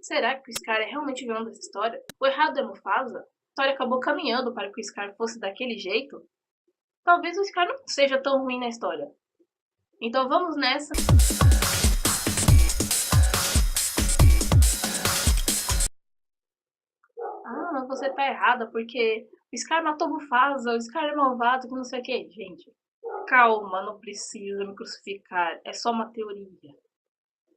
Será que o Scar é realmente o vilão dessa história? O errado é Mufasa? A história acabou caminhando para que o Scar fosse daquele jeito? Talvez o Scar não seja tão ruim na história. Então vamos nessa. Ah, mas você tá errada porque o Scar matou Mufasa, o Scar é malvado, que não sei o que. Gente, calma, não precisa me crucificar. É só uma teoria.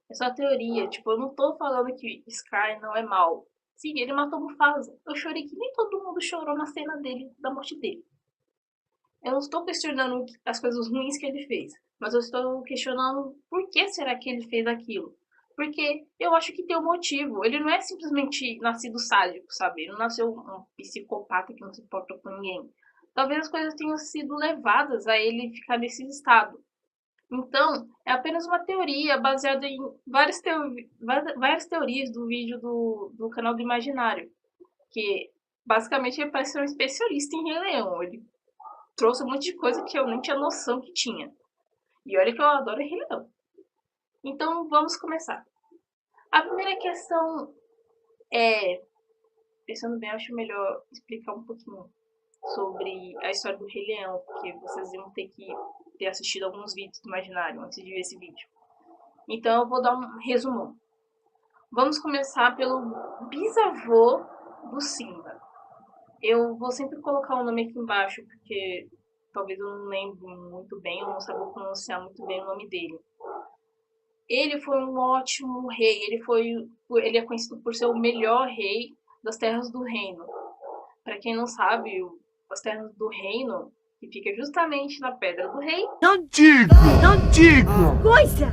É só teoria. Tipo, eu não tô falando que Scar não é mal. Sim, ele matou Mufasa. Eu chorei que nem todo mundo chorou na cena dele, da morte dele. Eu não estou questionando as coisas ruins que ele fez, mas eu estou questionando por que será que ele fez aquilo. Porque eu acho que tem um motivo. Ele não é simplesmente nascido sádico, sabe? Ele não nasceu um psicopata que não se importa com ninguém. Talvez as coisas tenham sido levadas a ele ficar nesse estado. Então, é apenas uma teoria baseada em várias teorias do vídeo do canal do Imaginário. Que basicamente ele parece ser um especialista em Rei Leão. Ele trouxe um monte de coisa que eu nem tinha noção que tinha. E olha que eu adoro Rei Leão. Então vamos começar. A primeira questão é, pensando bem, eu acho melhor explicar um pouquinho sobre a história do Rei Leão, porque vocês iam ter que ter assistido alguns vídeos do Imaginário antes de ver esse vídeo. Então eu vou dar um resumão. Vamos começar pelo bisavô do Simba. Eu vou sempre colocar o nome aqui embaixo, porque talvez eu não lembre muito bem, eu não saiba pronunciar muito bem o nome dele. Ele foi um ótimo rei, ele é conhecido por ser o melhor rei das Terras do Reino. Para quem não sabe, as Terras do Reino, que fica justamente na Pedra do Rei, Não digo! Não digo!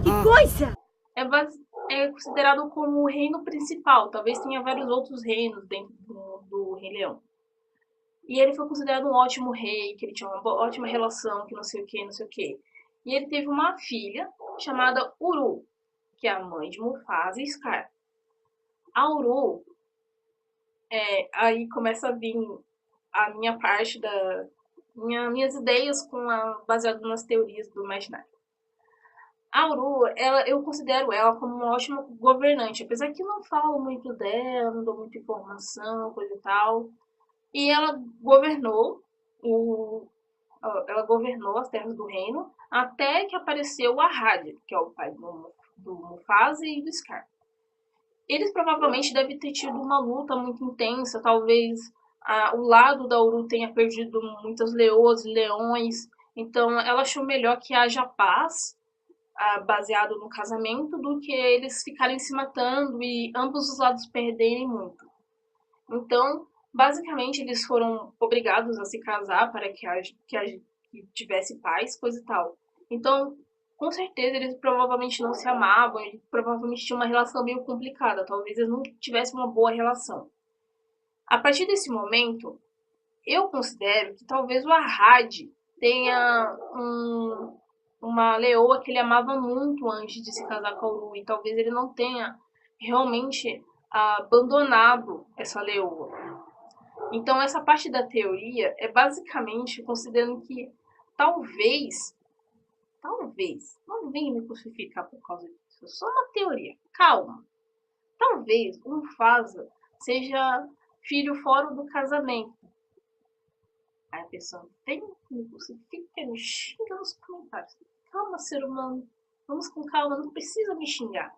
Que coisa! é considerado como o reino principal. Talvez tenha vários outros reinos dentro do Rei Leão. E ele foi considerado um ótimo rei, que ele tinha uma ótima relação, que não sei o que, não sei o que. E ele teve uma filha chamada Uru, que é a mãe de Mufasa e Scar. A Uru, aí começa a vir a minha parte minhas ideias baseado nas teorias do imaginário. A Uru, eu considero ela como uma ótima governante, apesar que eu não falo muito dela, não dou muita informação, coisa e tal. E o, ela governou as terras do reino até que apareceu o Arradia, que é o pai do Mufasa e do Scar. Eles provavelmente devem ter tido uma luta muito intensa, talvez o lado da Uru tenha perdido muitas leoas e leões, então ela achou melhor que haja paz, baseado no casamento, do que eles ficarem se matando e ambos os lados perderem muito. Então, basicamente, eles foram obrigados a se casar para que tivesse paz, coisa e tal. Então, com certeza, eles provavelmente não se amavam, eles provavelmente tinham uma relação meio complicada, talvez eles não tivessem uma boa relação. A partir desse momento, eu considero que talvez o Arrad tenha uma leoa que ele amava muito antes de se casar com a Uru, e talvez ele não tenha realmente abandonado essa leoa. Então, essa parte da teoria é basicamente considerando que talvez, não venha me crucificar por causa disso, é só uma teoria, calma. Talvez o Mufasa seja filho fora do casamento. Aí a pessoa vem, me crucifica, me xinga nos comentários. Calma, ser humano, vamos com calma, não precisa me xingar.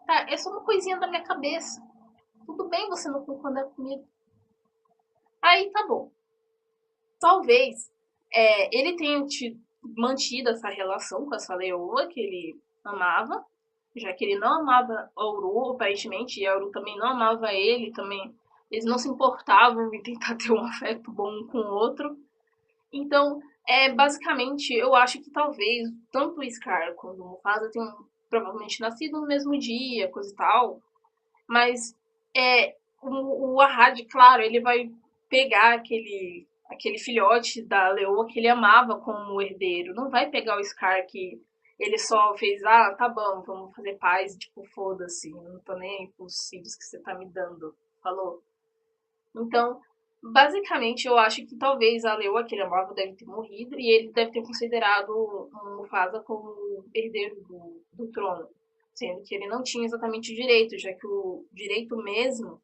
Tá, é só uma coisinha da minha cabeça. Tudo bem você não concordar comigo. Aí tá bom. Talvez ele tenha mantido essa relação com essa leoa que ele amava, já que ele não amava a Uru, aparentemente, e a Uru também não amava ele, também eles não se importavam em tentar ter um afeto bom um com o outro. Então, basicamente, eu acho que talvez tanto o Scar quanto o Mufasa tenham provavelmente nascido no mesmo dia, coisa e tal, mas o Arrad, claro, ele vai pegar aquele filhote da leoa que ele amava como herdeiro. Não vai pegar o Scar que ele só fez, tá bom, vamos fazer paz, tipo, foda-se, não tô nem aí pros filhos que você tá me dando, falou? Então, basicamente, eu acho que talvez a leoa que ele amava deve ter morrido e ele deve ter considerado o Mufasa como herdeiro do trono. sendo que ele não tinha exatamente o direito, já que o direito mesmo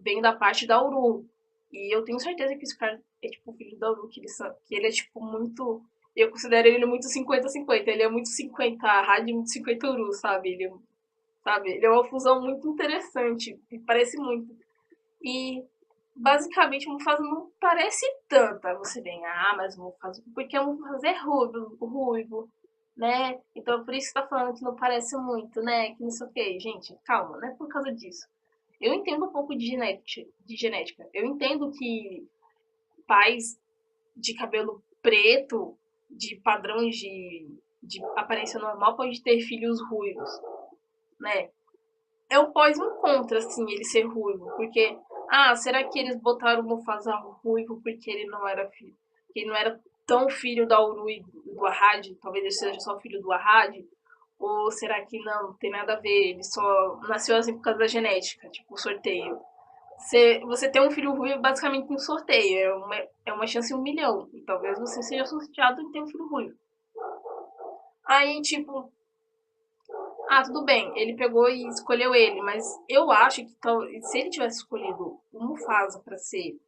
vem da parte da Uru. E eu tenho certeza que esse cara é tipo o filho da Uru, que ele é tipo muito. Eu considero ele muito 50-50. Ele é muito 50 Had e muito 50 Uru, sabe? Ele é uma fusão muito interessante e parece muito. E basicamente o Mufasa não parece tanto. Aí você vem, mas o Mufasa. Porque o Mufasa é ruivo, né? Então por isso que tá falando que não parece muito, né? Que não sei o que. Gente, calma, não é por causa disso. Eu entendo um pouco de genética. Eu entendo que pais de cabelo preto, de padrões de aparência normal, pode ter filhos ruivos, né? É o pós e um contra, assim, ele ser ruivo. Porque, será que eles botaram o Mufasa ruivo porque ele não era filho? Porque ele não era tão filho da Uru e do Ahad? Talvez ele seja só filho do Ahad? Ou será que não tem nada a ver? Ele só nasceu assim por causa da genética, tipo sorteio. Você ter um filho ruivo é basicamente um sorteio, é uma chance em 1 milhão. E talvez você seja sorteado em ter um filho ruivo. Aí, tipo, tudo bem, ele pegou e escolheu ele, mas eu acho que se ele tivesse escolhido o Mufasa pra ser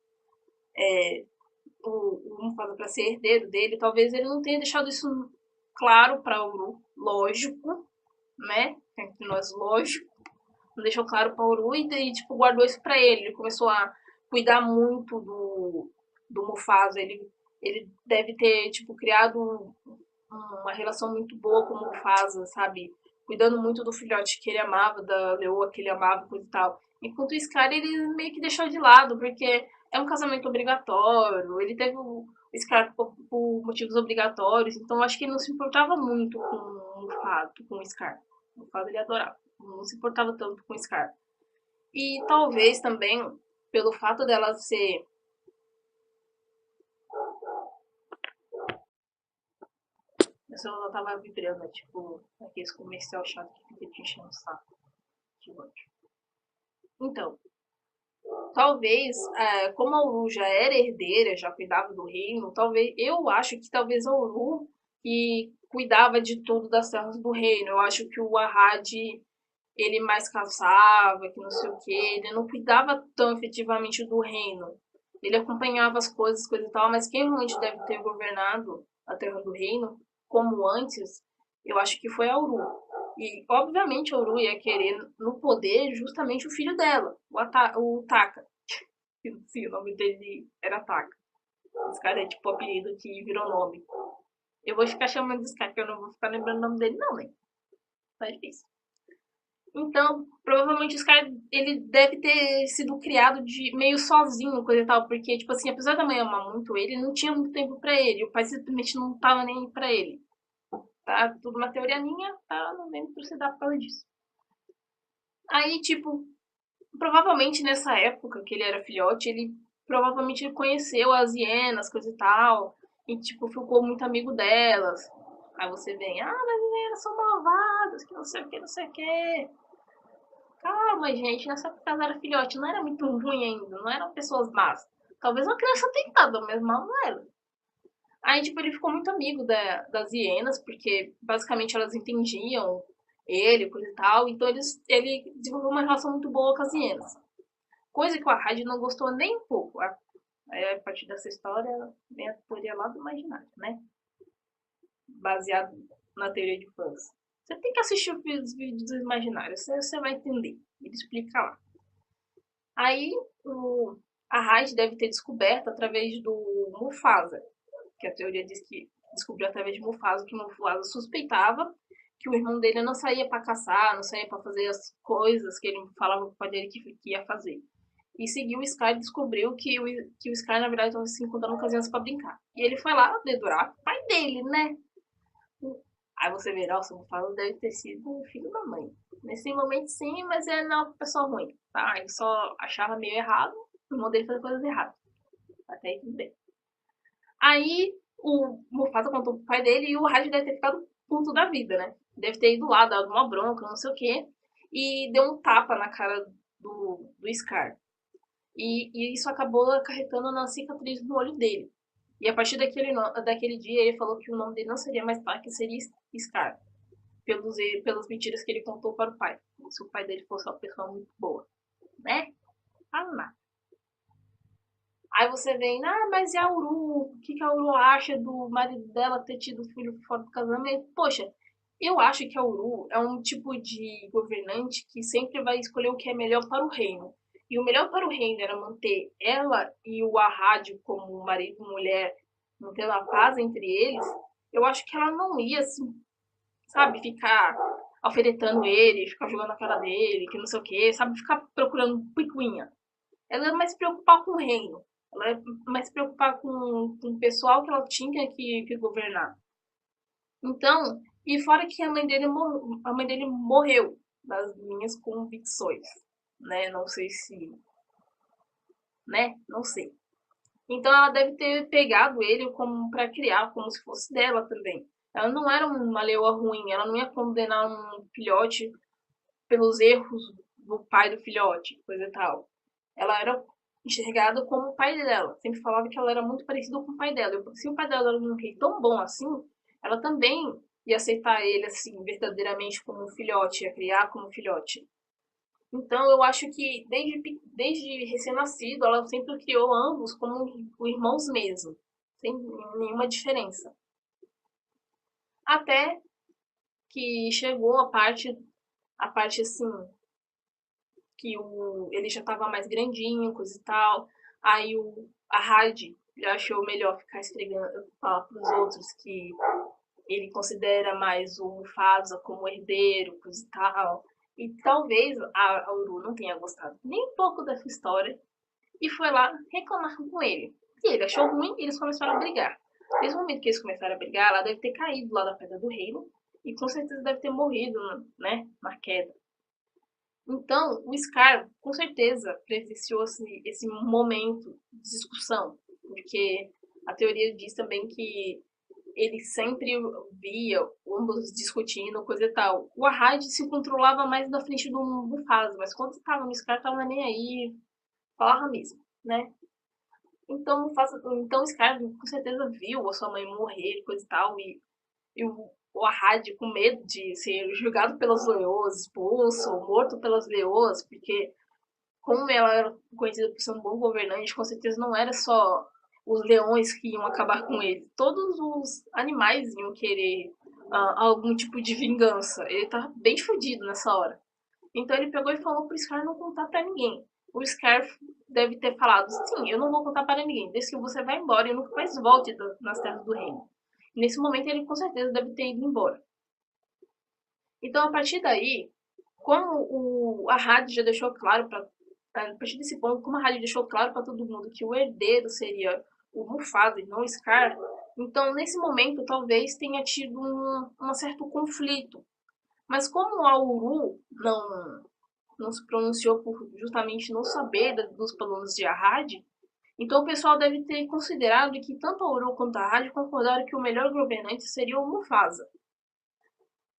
o Mufasa para ser herdeiro dele, talvez ele não tenha deixado isso claro pra Uru, lógico, né? Entre nós, lógico. Não deixou claro pra Uru e tipo, guardou isso pra ele. Ele começou a cuidar muito do Mufasa. Ele deve ter, tipo, criado uma relação muito boa com o Mufasa, sabe? Cuidando muito do filhote que ele amava, da leoa que ele amava, coisa e tal. Enquanto o Scar, ele meio que deixou de lado, porque é um casamento obrigatório. Ele teve o Scar por motivos obrigatórios, então acho que ele não se importava muito com o Scar. O Mufasa ele adorava, não se importava tanto com o Scar. E talvez também, pelo fato dela ser. Meu celular tava vibrando, tipo, aqueles comercial chato que fica te enchendo o saco. Que ódio. Então, talvez, como a Uru já era herdeira, já cuidava do reino, eu acho que talvez a Uru que cuidava de tudo das terras do reino. Eu acho que o Ahad, ele mais caçava, que não sei o que, ele não cuidava tão efetivamente do reino. Ele acompanhava as coisas e tal, mas quem realmente deve ter governado a terra do reino, como antes, eu acho que foi a Uru. E, obviamente, a Uru ia querer no poder justamente o filho dela, o Taka. Sim, o nome dele era Taka. Esse cara é tipo o apelido que virou nome. Eu vou ficar chamando desse cara, porque eu não vou ficar lembrando o nome dele, não, né? Tá difícil. Então, provavelmente esse cara, ele deve ter sido criado de meio sozinho, coisa e tal, porque, tipo assim, apesar da mãe amar muito ele, não tinha muito tempo pra ele, o pai simplesmente não tava nem aí pra ele. Tá? Tudo uma teoria minha, tá? Não vem trucidar por causa disso. Aí, tipo, provavelmente nessa época que ele era filhote, ele provavelmente conheceu as hienas, coisa e tal, e, tipo, ficou muito amigo delas. Aí você vem, mas as hienas são malvadas, que não sei o que, não sei o que. Calma, gente, nessa época ela era filhote, não era muito ruim ainda, não eram pessoas más. Talvez uma criança tentada, mas mal não era. Aí, tipo, ele ficou muito amigo das hienas, porque basicamente elas entendiam ele, coisa e tal, então ele desenvolveu uma relação muito boa com as hienas. Coisa que o Ahad não gostou nem um pouco. Aí, a partir dessa história, vem a teoria lá do imaginário, né? Baseado na teoria de fãs. Você tem que assistir os vídeos do imaginário, você vai entender. Ele explica lá. Aí a Raid deve ter descoberto através do Mufasa, que a teoria diz que descobriu através de Mufasa, que Mufasa suspeitava que o irmão dele não saía para caçar, não saía para fazer as coisas que ele falava pro pai dele que ia fazer. E seguiu o Sky e descobriu que o Sky, na verdade, estava se encontrando com as crianças para brincar. E ele foi lá dedurar o pai dele, né? Aí você vê, nossa, o Mufasa deve ter sido o filho da mãe. Nesse momento sim, mas ele não é uma pessoa ruim, tá? Ele só achava meio errado, o irmão dele fazer coisas erradas. Até aí tudo bem. Aí o Mufasa contou pro pai dele e o Raj deve ter ficado puto da vida, né? Deve ter ido lá, dado uma bronca, não sei o quê. E deu um tapa na cara do Scar. E isso acabou acarretando na cicatriz no olho dele. E a partir daquele dia ele falou que o nome dele não seria mais Taka, seria Scar. pelas mentiras que ele contou para o pai. Como se o pai dele fosse uma pessoa muito boa, né? Ah, não. Aí você vem, mas e a Uru? O que a Uru acha do marido dela ter tido filho fora do casamento? Poxa, eu acho que a Uru é um tipo de governante que sempre vai escolher o que é melhor para o reino. E o melhor para o reino era manter ela e o Arrádio como marido e mulher, mantendo a paz entre eles. Eu acho que ela não ia, assim, sabe, ficar alfinetando ele, ficar jogando na cara dele, que não sei o que, sabe, ficar procurando picuinha. Ela é mais se preocupar com o reino. Ela é mais se preocupar com o pessoal que ela tinha que governar. Então, e fora que a mãe dele morreu, das minhas convicções, né? Não sei se, né? Não sei. Então ela deve ter pegado ele como para criar, como se fosse dela também. Ela não era uma leoa ruim, ela não ia condenar um filhote pelos erros do pai do filhote, coisa e tal. Ela era enxergada como o pai dela. Sempre falava que ela era muito parecida com o pai dela. Se o pai dela era um rei tão bom assim, ela também ia aceitar ele assim, verdadeiramente como um filhote, ia criar como um filhote. Então eu acho que desde recém-nascido ela sempre criou ambos como irmãos mesmo, sem nenhuma diferença. Até que chegou a parte assim, que ele já estava mais grandinho, coisa e tal. Aí a Hyde já achou melhor ficar esfregando, falar para os outros que ele considera mais o Mufasa como herdeiro, coisa e tal. E talvez a Uru não tenha gostado nem um pouco dessa história e foi lá reclamar com ele. E ele achou ruim e eles começaram a brigar. Desde o momento que eles começaram a brigar, ela deve ter caído lá da Pedra do Reino e com certeza deve ter morrido, né, na queda. Então, o Scar, com certeza, presenciou esse momento de discussão, porque a teoria diz também que ele sempre via ambos discutindo, coisa e tal. O Ahad se controlava mais na frente do Mufasa, mas quando estava no Scar, tava nem aí, falava mesmo, né? Então o Scar com certeza viu a sua mãe morrer, coisa e tal, e o Ahad com medo de ser julgado pelas leoas, expulso, morto pelas leoas, porque como ela era conhecida por ser um bom governante, com certeza não era só os leões que iam acabar com ele. Todos os animais iam querer algum tipo de vingança. Ele tá bem fodido nessa hora. Então ele pegou e falou pro Scar não contar pra ninguém. O Scar deve ter falado, sim, eu não vou contar para ninguém, desde que você vá embora e nunca mais volte nas terras do reino. E nesse momento ele com certeza deve ter ido embora. Então a partir daí, como a rádio já deixou claro para a partir desse ponto, como a rádio deixou claro para todo mundo que o herdeiro seria o Mufasa e não o Scar, então nesse momento talvez tenha tido um certo conflito. Mas como a Uru não se pronunciou por justamente não saber dos planos de Ahad, então o pessoal deve ter considerado que tanto a Uru quanto a Ahad concordaram que o melhor governante seria o Mufasa.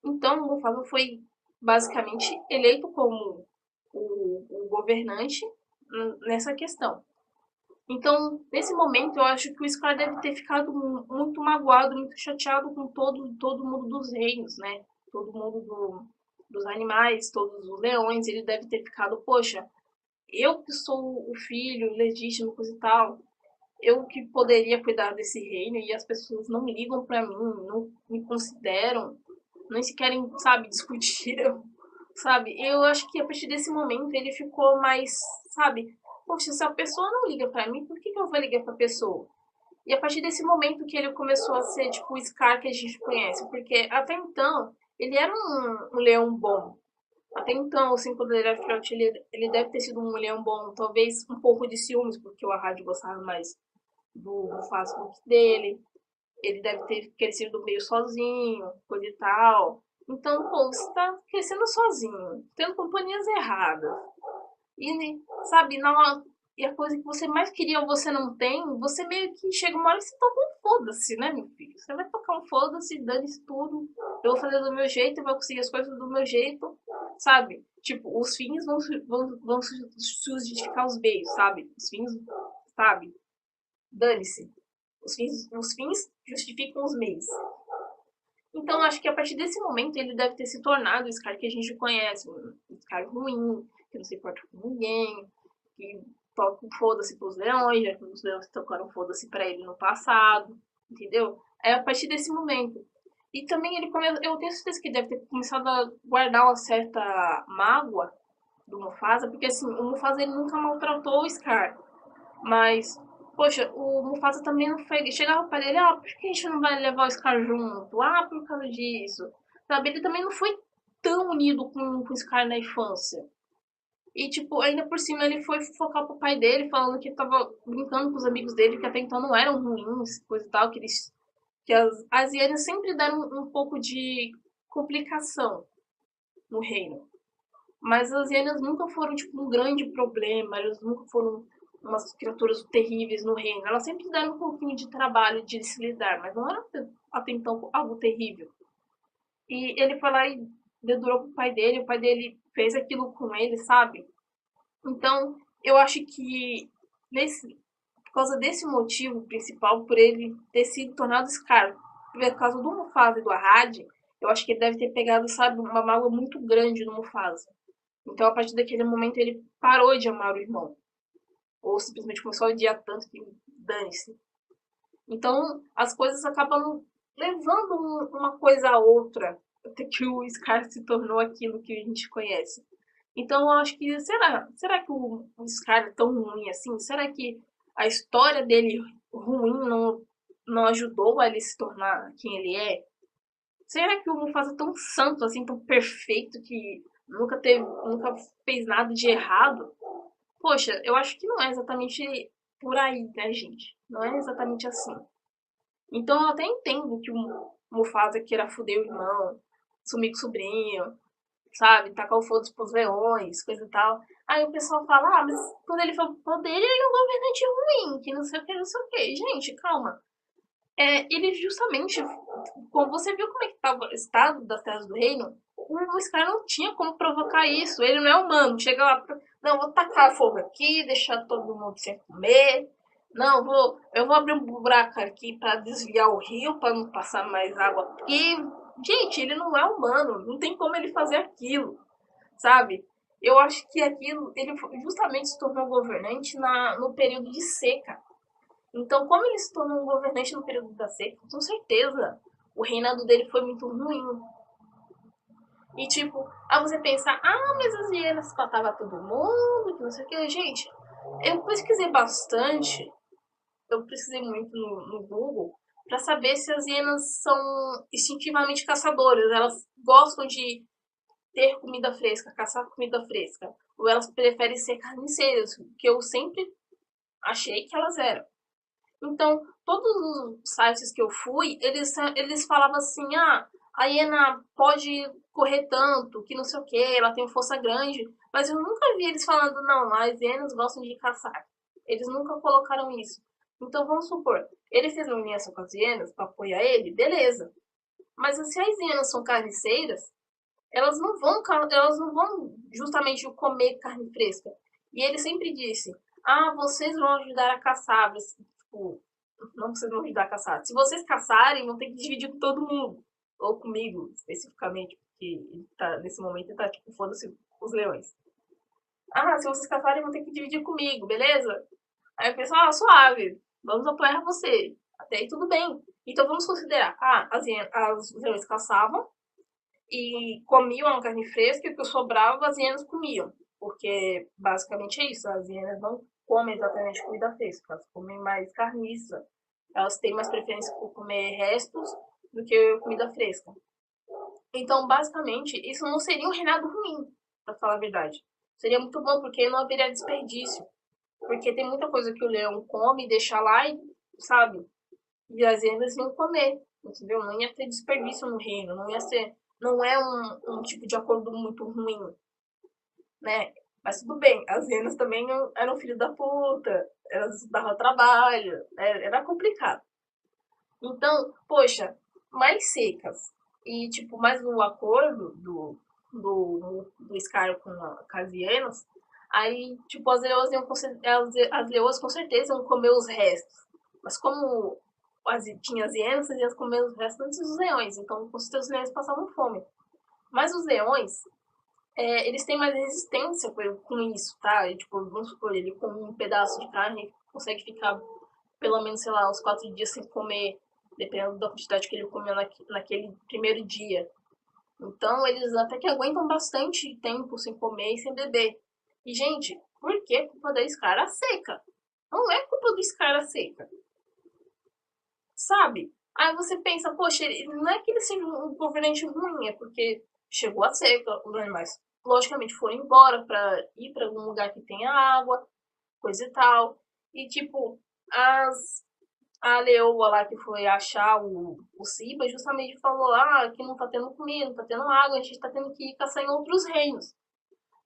Então o Mufasa foi basicamente eleito como o governante nessa questão. Então, nesse momento, eu acho que o Scar deve ter ficado muito magoado, muito chateado com todo mundo dos reinos, né? Todo mundo dos animais, todos os leões. Ele deve ter ficado, poxa, eu que sou o filho legítimo, coisa e tal, eu que poderia cuidar desse reino e as pessoas não ligam pra mim, não me consideram, nem se querem, sabe, discutir, sabe? Eu acho que a partir desse momento ele ficou mais, sabe, poxa, se a pessoa não liga pra mim, por que eu vou ligar pra pessoa? E a partir desse momento que ele começou a ser, tipo, o Scar que a gente conhece, porque até então ele era um leão bom. Até então, assim, quando ele era filhote, ele deve ter sido um leão bom, talvez um pouco de ciúmes, porque o Arad gostava mais do fast look dele. Ele deve ter crescido meio sozinho, coisa e tal. Então, pô, você tá crescendo sozinho, tendo companhias erradas. E, sabe, e a coisa que você mais queria você não tem, você meio que chega uma hora que você toca um foda-se, né, meu filho? Você vai tocar um foda-se, dane-se tudo. Eu vou fazer do meu jeito, eu vou conseguir as coisas do meu jeito, sabe? Tipo, os fins vão justificar os meios, sabe? Os fins, sabe? Dane-se. Os fins justificam os meios. Então, acho que a partir desse momento ele deve ter se tornado o Scar que a gente conhece. Um Scar ruim, que não se importa com ninguém, que toca um foda-se pros leões, já que os leões tocaram foda-se pra ele no passado, entendeu? É a partir desse momento. E também eu tenho certeza que ele deve ter começado a guardar uma certa mágoa do Mufasa, porque assim, o Mufasa ele nunca maltratou o Scar. Mas, poxa, o Mufasa também não foi. Chegava pra ele, por que a gente não vai levar o Scar junto? Por causa disso. Sabe, ele também não foi tão unido com o Scar na infância. E, tipo, ainda por cima ele foi focar pro pai dele, falando que tava brincando com os amigos dele, que até então não eram ruins, coisa e tal, que eles. Que as hienas sempre deram um pouco de complicação no reino. Mas as hienas nunca foram, tipo, um grande problema, elas nunca foram umas criaturas terríveis no reino. Elas sempre deram um pouquinho de trabalho de se lidar, mas não era até então algo terrível. E ele foi lá e dedurou pro pai dele, o pai dele fez aquilo com ele, sabe? Então, eu acho que por causa desse motivo principal, por ele ter sido tornado Scar, por causa do Mufasa e do Arad, eu acho que ele deve ter pegado, sabe, uma mágoa muito grande no Mufasa. Então, a partir daquele momento, ele parou de amar o irmão. Ou simplesmente começou a odiar tanto que dane-se. Então, as coisas acabam levando uma coisa a outra, até que o Scar se tornou aquilo que a gente conhece. Então, eu acho que, será que o Scar é tão ruim assim? Será que a história dele ruim não ajudou a ele se tornar quem ele é? Será que o Mufasa é tão santo, assim, tão perfeito, que nunca fez nada de errado? Poxa, eu acho que não é exatamente por aí, né, gente? Não é exatamente assim. Então eu até entendo que o Mufasa queira foder o irmão, sumir com o sobrinho, sabe? Tacar o foda pros leões, coisa e tal. Aí o pessoal fala, mas quando ele for poder, ele é um governante ruim, que não sei o que, não sei o que. Gente, calma. Ele justamente, como você viu como é que estava o estado das terras do reino, o Scar não tinha como provocar isso. Ele não é humano. Chega lá, não, vou tacar fogo aqui, deixar todo mundo sem comer. Não, eu vou abrir um buraco aqui para desviar o rio, para não passar mais água aqui. Gente, ele não é humano. Não tem como ele fazer aquilo, sabe? Eu acho que aquilo, ele justamente se tornou governante no período de seca. Então, como ele se tornou um governante no período da seca, com certeza o reinado dele foi muito ruim. E tipo, aí você pensa, mas as hienas matavam todo mundo, que não sei o que. Gente, eu pesquisei bastante, eu pesquisei muito no Google, para saber se as hienas são instintivamente caçadoras. Elas gostam de ter comida fresca, caçar comida fresca. Ou elas preferem ser carniceiras, que eu sempre achei que elas eram. Então, todos os sites que eu fui, eles falavam assim, a hiena pode correr tanto, que não sei o que, ela tem força grande, mas eu nunca vi eles falando, não, as hienas gostam de caçar. Eles nunca colocaram isso. Então, vamos supor, ele fez uma aliança com as hienas para apoiar ele, beleza. Mas se as hienas são carniceiras, elas não vão justamente comer carne fresca. E ele sempre disse, vocês vão ajudar a caçar, tipo, não vocês vão ajudar a caçar. Se vocês caçarem, vão ter que dividir com todo mundo. Ou comigo, especificamente, porque ele tá, nesse momento ele tá tipo, foda-se os leões. Se vocês caçarem, vão ter que dividir comigo, beleza? Aí o pessoal, suave, vamos apoiar você. Até aí tudo bem. Então vamos considerar, as leões caçavam e comiam a carne fresca e o que sobrava as hienas comiam. Porque basicamente é isso, as hienas não comem exatamente comida fresca, elas comem mais carniça. Elas têm mais preferência por comer restos do que comida fresca. Então, basicamente, isso não seria um reinado ruim, pra falar a verdade. Seria muito bom, porque não haveria desperdício. Porque tem muita coisa que o leão come, deixa lá e, sabe, e as hienas iam comer, entendeu? Não ia ter desperdício no reino, não é um tipo de acordo muito ruim, né? Mas tudo bem, as hienas também eram filho da puta, elas davam trabalho, era complicado. Então, poxa, mais secas e, tipo, mais o acordo do Scar com as hienas, aí, tipo, as leoas com certeza iam comer os restos. Mas como tinha as hienas comendo os restantes dos leões, então com certeza os leões passavam fome. Mas os leões, eles têm mais resistência com isso, tá? E, tipo, vamos supor, ele come um pedaço de carne e consegue ficar pelo menos, sei lá, uns 4 dias sem comer, dependendo da quantidade que ele comeu naquele primeiro dia. Então, eles até que aguentam bastante tempo sem comer e sem beber. E, gente, por que culpa da escara seca? Não é culpa do escara seca. Sabe? Aí você pensa, poxa, não é que ele seja um governante ruim, é porque chegou a seca, os animais logicamente foram embora para ir para algum lugar que tenha água, coisa e tal. E tipo, a leoa lá que foi achar o Simba justamente falou, que não tá tendo comida, não tá tendo água, a gente tá tendo que ir caçar em outros reinos.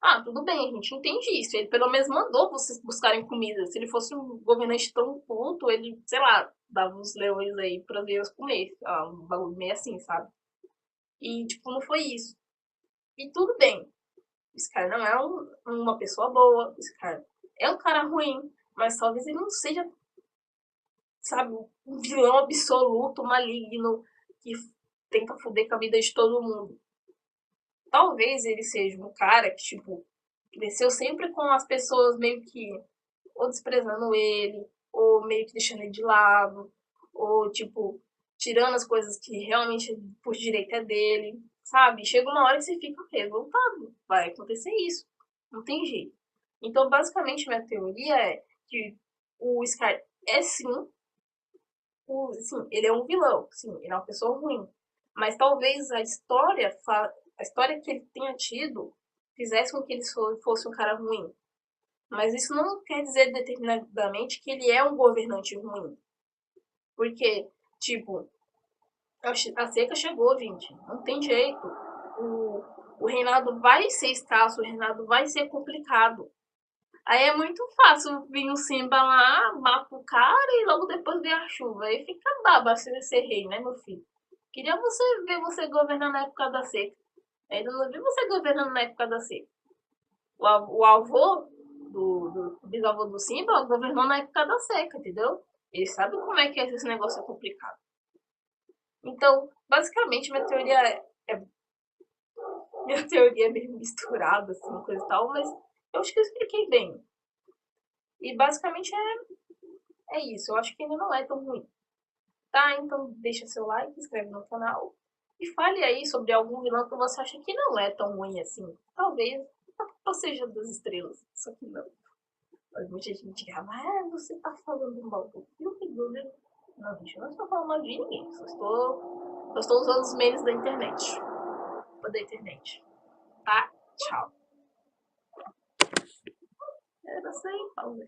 Ah, tudo bem, a gente entende isso. Ele pelo menos mandou vocês buscarem comida. Se ele fosse um governante tão puto, ele, sei lá, dava os leões aí pra leões comer. Um bagulho meio assim, sabe? E, tipo, não foi isso. E tudo bem. Esse cara não é uma pessoa boa. Esse cara é um cara ruim. Mas talvez ele não seja, sabe, um vilão absoluto, maligno, que tenta foder com a vida de todo mundo. Talvez ele seja um cara que, tipo, cresceu sempre com as pessoas meio que ou desprezando ele, ou meio que deixando ele de lado, ou tipo, tirando as coisas que realmente por direito é dele, sabe? Chega uma hora que você fica revoltado, vai acontecer isso, não tem jeito. Então, basicamente, minha teoria é que o Scar é sim, sim, ele é um vilão, sim, ele é uma pessoa ruim, mas talvez a história que ele tenha tido fizesse com que ele fosse um cara ruim. Mas isso não quer dizer determinadamente que ele é um governante ruim. Porque, tipo, a seca chegou, gente. Não tem jeito. O reinado vai ser escasso, o reinado vai ser complicado. Aí é muito fácil vir o Simba lá, mata o cara e logo depois vem a chuva. Aí fica baba você ser rei, né, meu filho? Queria ver você governando na época da seca. Ainda não vi você governando na época da seca. O avô do bisavô do Simba governou na época da seca, entendeu? Ele sabe como é que esse negócio é complicado. Então, basicamente, minha teoria é meio misturada, assim, coisa e tal, mas eu acho que eu expliquei bem. E basicamente é isso. Eu acho que ele não é tão ruim. Tá? Então deixa seu like, inscreve no canal. E fale aí sobre algum vilão que você acha que não é tão ruim assim. Talvez a seja das estrelas. Só que não. Mas muita gente grava, você tá falando mal do filme, Google. Não, gente, eu não estou falando mal de ninguém. Só estou usando os meios da internet. Da internet. Tá? Tchau. Era isso aí, Paulo.